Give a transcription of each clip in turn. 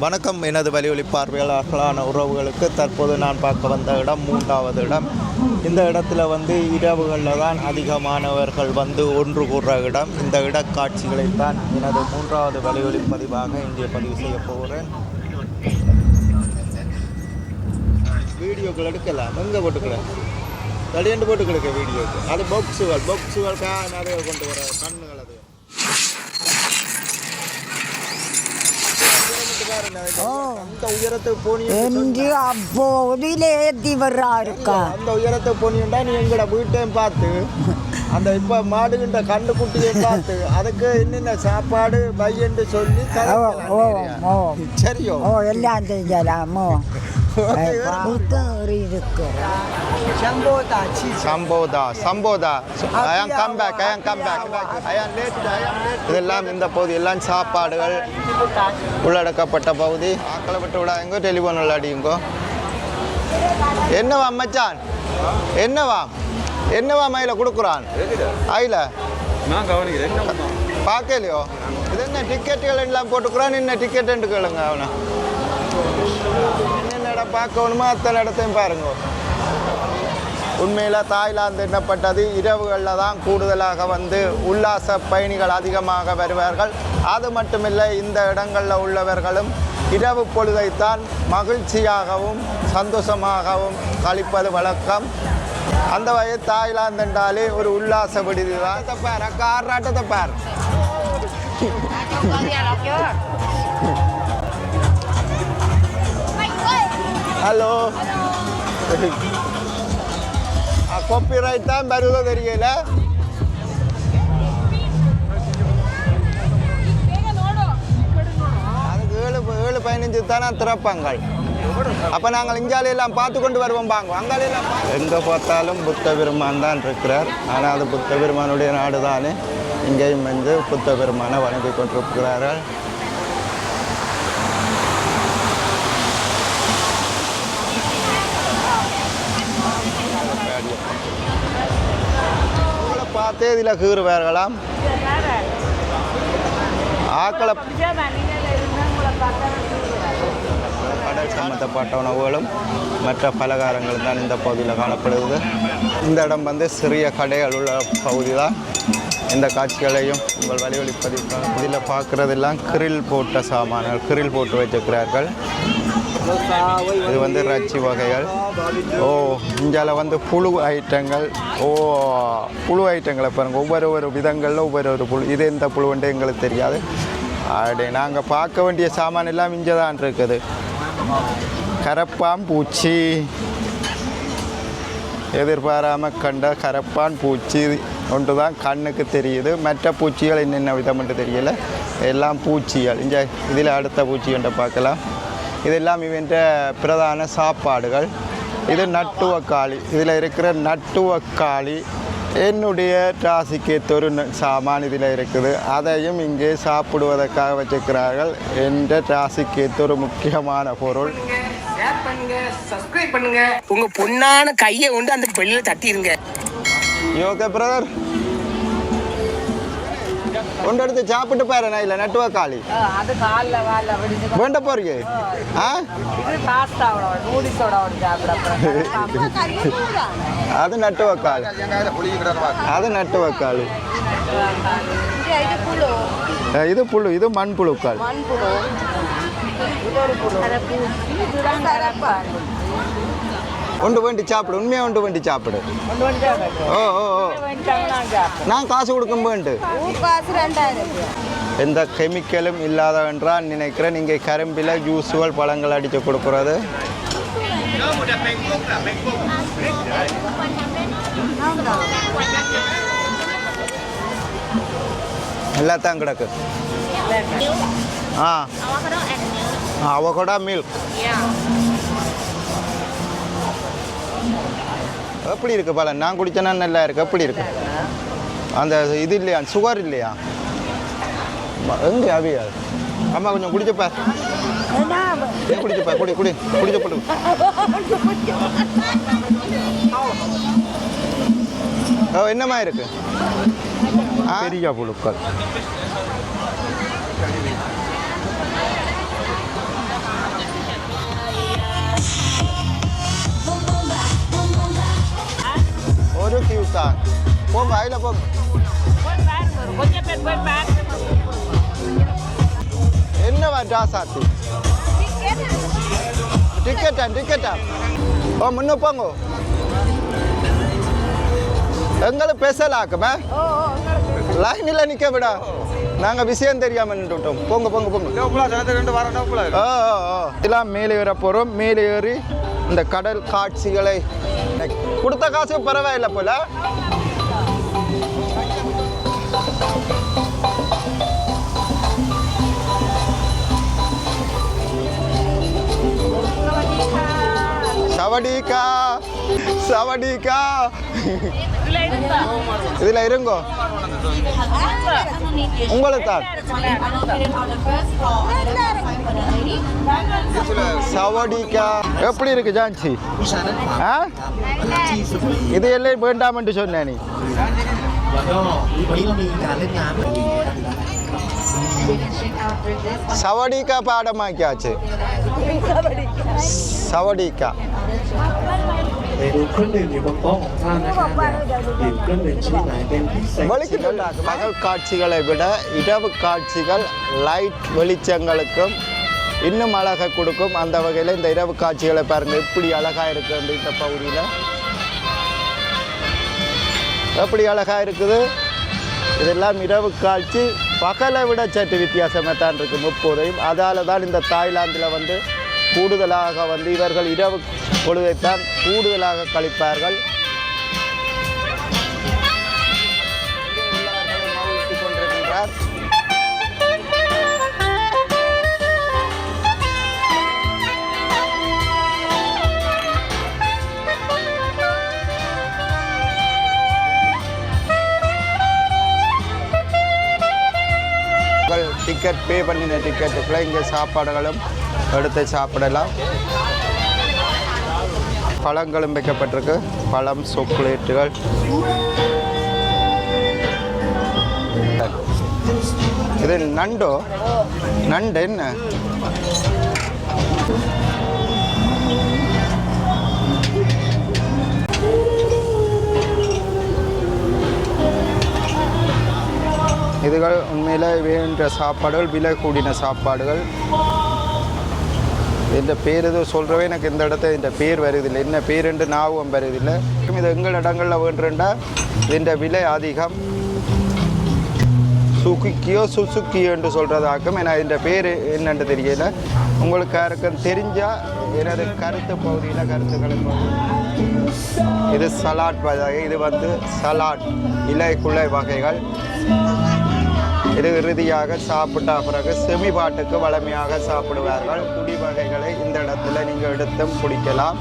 வணக்கம் எனது வலியொலி பார்வையாளர்களான உறவுகளுக்கு தற்போது நான் பார்க்க வந்த இடம் 3வது இடம். இந்த இடத்துல இரவுகளில் தான் அதிகமானவர்கள் ஒன்று கூடுற இடம். இந்த இடக்காட்சிகளைத்தான் எனது 3வது வலியொலி பதிவாக இங்கே பதிவு செய்ய போகிறேன். வீடியோக்கள் எடுக்கலாம், எங்கே போட்டுக்கிறேன் தடியண்டு போட்டு கிடக்க வீடியோக்கு. அது பாக்ஸுகளுக்காக நிறைய கொண்டு வர கண்ணுகள். அது அந்த உயரத்துக்கு போனீங்க அப்போதில் ஏற்றி வர்றா இருக்கா. அந்த உயரத்துக்கு போனீங்கன்னா நீ எங்கட வீட்டையும் பார்த்து அந்த இப்போ மாடுகின்ற கண்டு குட்டியையும் பார்த்து அதுக்கு என்னென்ன சாப்பாடு பையன்னு சொல்லி சரியோ எல்லாம் செய்யலாமோ. இதெல்லாம் இந்த பகுதி எல்லாம் சாப்பாடுகள் உள்ளடக்கப்பட்ட பகுதி. ஆக்களை விட்டு விடாதீங்க, டெலிஃபோன் விளையாடிங்கோ. என்னவா மச்சான், என்னவா மயில கொடுக்குறான் ஆயில பார்க்கலையோ? இது என்ன டிக்கெட்டுகள் எல்லாம் போட்டுக்கிறான். என்ன டிக்கெட்டு கேளுங்க அவனை. என்னென்ன இடம் பார்க்கணுமோ அத்தனை இடத்தையும் பாருங்க. உண்மையில் தாய்லாந்து எண்ணப்பட்டது இரவுகளில் தான் கூடுதலாக உல்லாச பயணிகள் அதிகமாக வருவார்கள். அது மட்டுமில்லை, இந்த இடங்களில் உள்ளவர்களும் இரவு பொழுதைத்தான் மகிழ்ச்சியாகவும் சந்தோஷமாகவும் கழிப்பது வழக்கம். அந்த வகையில் தாய்லாந்து என்றாலே ஒரு உல்லாச விடுதி தான். தப்பார் காராட்டத்தை பார். ஹலோ, காப்பிரைட் தான் வருவதோ தெரியல. அதுக்கு 7-15 தானே திறப்பாங்கள். அப்போ நாங்கள் இங்காலையெல்லாம் பார்த்து கொண்டு வருவோம். பாங்க அங்காலையெல்லாம் எங்கே பார்த்தாலும் புத்த பெருமான் தான் இருக்கிறார். ஆனால் அது புத்த பெருமானுடைய நாடு தானே. இங்கேயும் புத்த பெருமானை வணங்கி கொண்டிருக்கிறார்கள். பார்த்தே இதில் கீறுவார்களாம். ஆக்களை கடல் சம்மந்தப்பட்ட உணவுகளும் மற்ற பலகாரங்களும் தான் இந்த பகுதியில் காணப்படுகிறது. இந்த இடம் சிறிய கடைகள் உள்ள பகுதி தான். இந்த காட்சிகளையும் உங்கள் வலியொலி இதில் பார்க்குறதெல்லாம் கிரில் போட்ட சாமான்கள், கிரில் போட்டு வச்சிருக்கிறார்கள். இது இறைச்சி வகைகள். இங்கே புழு ஐட்டங்கள். புழு ஐட்டங்களை பாருங்கள். ஒவ்வொரு விதங்களில் ஒவ்வொரு புழு. இது எந்த புழுவண்டு எங்களுக்கு தெரியாது. அப்படி நாங்கள் பார்க்க வேண்டிய சாமான் எல்லாம் இங்கே தான் இருக்குது. கரப்பான் பூச்சி, எதிர்பாராமல் கண்ட கரப்பான் பூச்சி ஒன்று தான் கண்ணுக்கு தெரியுது. மற்ற பூச்சிகள் என்னென்ன விதம் என்று தெரியல. எல்லாம் பூச்சிகள். இங்கே இதில் அடுத்த பூச்சி ஒன்றை பார்க்கலாம். இதெல்லாம் இவன்ற பிரதான சாப்பாடுகள். இது நட்டுவக்காளி. இதில் இருக்கிற நட்டுவக்காளி என்னுடைய ராசிக்கு ஒரு சாமான் இதில் இருக்குது. அதையும் இங்கே சாப்பிடுவதற்காக வச்சுக்கிறார்கள். என்ற ராசிக்கு ஒரு முக்கியமான பொருள். சப்ஸ்கிரைப் பண்ணுங்க. உங்க பொண்ணான கையை கொண்டு அந்த பெல்லில தட்டிடுங்க. ஓகே பிரதர், ஒன்று எடுத்து சாப்பிட்டு பாரு. நான் இல்லை நட்டுவக்காளி வேண்ட போறீங்க. அது நட்டுவக்காளி, அது நட்டுவக்காளி. இது புழு, இது மண்புழுக்கள். ஒன்று வேண்டி சாப்பிடு, உண்மையாக ஒன்று வேண்டி சாப்பிடு. நான் காசு கொடுக்கும் வேண்டு. எந்த கெமிக்கலும் இல்லாத என்றால் நினைக்கிறேன். நீங்கள் கரும்பில் ஜூஸுகள் பழங்கள் அடித்து கொடுக்குறது. எல்லாத்தான் கிடக்கு. அவகோடா மில்க் எப்படி இருக்கு பழம்? நான் குடிச்சேன்னா நல்லா இருக்கு. எப்படி இருக்கு? அந்த இது இல்லையா, சுகர் இல்லையா? எங்கே அவியா? அம்மா கொஞ்சம் குடிச்சப்பா, குடிச்சப்பா, குடிச்சப்பட்டு. என்னமா இருக்கு? பெரிய புழுக்கள். போங்க அதில் போங்க. என்னவா ஜாசாத்தி டிக்கெட்டா ஓ முன்ன போங்க. எங்களுக்கு ஸ்பெஷலாக்குமே லைனில் நிற்க விட நாங்கள் விஷயம் தெரியாமல் நின்றுட்டோம். போங்க போங்க போங்க. இதெல்லாம் மேலே ஏற போகிறோம். மேலே ஏறி இந்த கடல் காட்சிகளை கொடுத்த காசு பரவாயில்லை போல. சவடிக்கா சவடிக்கா இதுல இருங்கோ. உங்களுக்கு தான் சவடிக்கா எப்படி இருக்கு ஜான்சி? இது எல்லாம் வேண்டாம் சொன்னேன் நீ. சவடிக்கா பாடமாக்கியாச்சு. சவடிக்கா பகல் காட்சிகளை விட இரவு காட்சிகள் லைட் வெளிச்சங்களுக்கும் இன்னும் அழகை கொடுக்கும். அந்த வகையில் இந்த இரவு காட்சிகளை பாருங்கள் எப்படி அழகாக இருக்குது. இந்த பகுதியில் எப்படி அழகாக இருக்குது. இதெல்லாம் இரவு காட்சி. பகலை விட சற்று வித்தியாசமாக தான் இருக்குது முப்போதையும். அதால் தான் இந்த தாய்லாந்தில் வந்து கூடுதலாக வந்து இவர்கள் இரவு பொழுதைத்தான் கூடுதலாக கழிப்பார்கள். டிக்கெட் பே பண்ணின டிக்கெட்டுக்குள்ள இங்கே சாப்பாடுகளும் எடுத்து சாப்பிடலாம். பழங்களும் வைக்கப்பட்டிருக்கு. பழம், சாக்லேட்டுகள். இது நண்டோ? நண்டு என்ன? இதுகள் உண்மையில் வேண்ட சாப்பாடுகள், விலை கூடின சாப்பாடுகள். இந்த பேர் எதுவும் சொல்கிறவே எனக்கு இந்த இடத்த இந்த பேர் வருதில்லை. என்ன பேர் என்று ஞாபகம் வருதில்லை. இது எங்கள் இடங்களில் வேண்டுண்டா இந்த விலை அதிகம். சுசுக்கியோ என்று சொல்கிறதாக்கும். ஏன்னா இந்த பேர் என்னென்று தெரியல. உங்களுக்கு யாருக்கும் தெரிஞ்சால் எனது கருத்து பகுதியில் கருத்துக்களை இது சலாட் வகை. இது வந்து சலாட் இலை குலை வகைகள். இது இறுதியாக சாப்பிட்ட பிறகு செமிபாட்டுக்கு வளமையாக சாப்பிடுவார்கள். குடி வகைகளை இந்த இடத்துல நீங்கள் எடுத்தும் குடிக்கலாம்.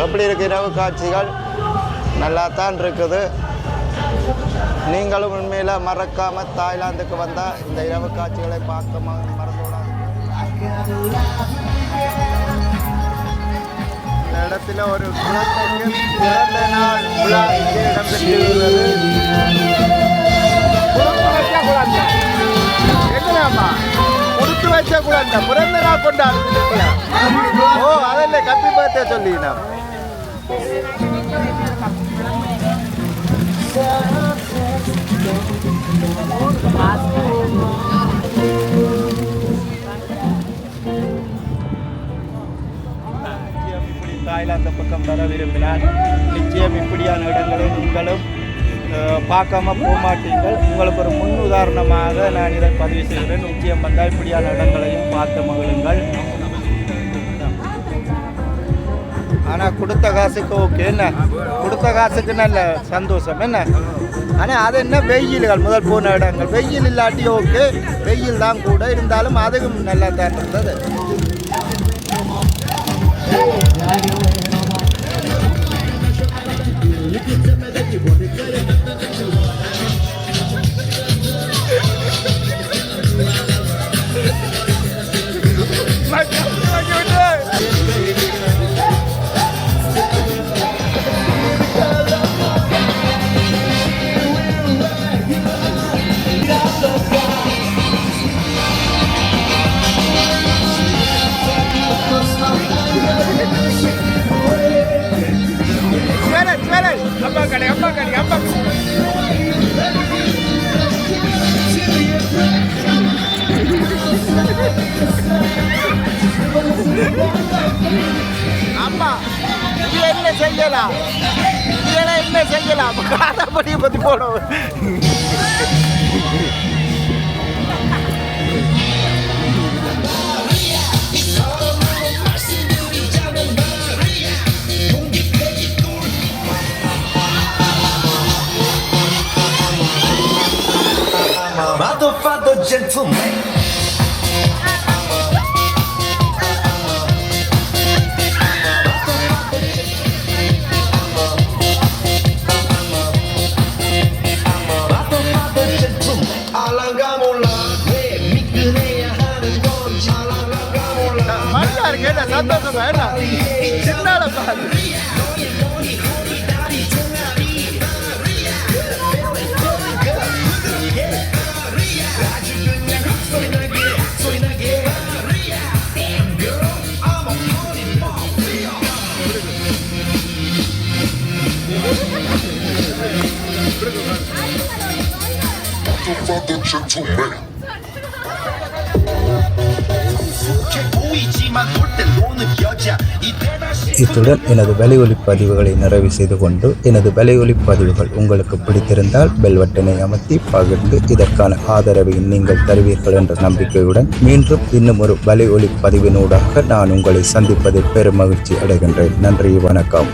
எப்படி இருக்கு இரவு காட்சிகள்? நல்லா தான் இருக்குது. நீங்களும் உண்மையில் மறக்காமல் தாய்லாந்துக்கு வந்தால் இந்த இரவு காட்சிகளை பார்க்க மறந்துவிடாது. இந்த இடத்துல ஒரு குழந்தைக்கு பிறந்த நாள் விழா இங்கே இடம்பெற்றிருக்கிறது. என்னம்மா கொடுத்து வச்ச குழந்தை பிறந்த நாள் கொண்டாடு. ஓ அதில் கப்பி பர்த்டே சொல்லினா தாய்லாந்து பக்கம் வர விரும்பினால் நிச்சயம் இப்படியான இடங்களை நீங்களும் பார்க்காம போக மாட்டீங்கள். உங்களுக்கு ஒரு முன் உதாரணமாக நான் இதை பதிவு செய்கிறேன். நிச்சயம் வந்தால் இப்படியான இடங்களையும் பார்த்து மகிழுங்கள். ஆனால் கொடுத்த காசுக்கு ஓகே என்ன, கொடுத்த காசுக்கு நல்ல சந்தோஷம் என்ன. ஆனால் அது என்ன வெயில்கள் முதல் போன இடங்கள் வெயில் இல்லாட்டி ஓகே, வெயில் தான் கூட இருந்தாலும் அதுவும் நல்லா தான் இருந்தது. அம்மா இது என்ன செய்யலாம், இதெல்லாம் என்ன செய்யலாம், காதாப்பட்டியை பற்றி போனோம். Motherfucker gentleman. சந்தோஷம் சின்னால பாரு. இத்துடன் எனது வலையொலிப்பதிவுகளை நிறைவு செய்து கொண்டு, எனது வலையொலிப்பதிவுகள் உங்களுக்கு பிடித்திருந்தால் பெல் பட்டனை அமர்த்தி பகிர்ந்து இதற்கான ஆதரவை நீங்கள் தருவீர்கள் என்ற நம்பிக்கையுடன் மீண்டும் இன்னும் ஒரு வலையொலிப்பதிவினூடாக நான் உங்களை சந்திப்பதில் பெரும் மகிழ்ச்சி அடைகின்றேன். நன்றி, வணக்கம்.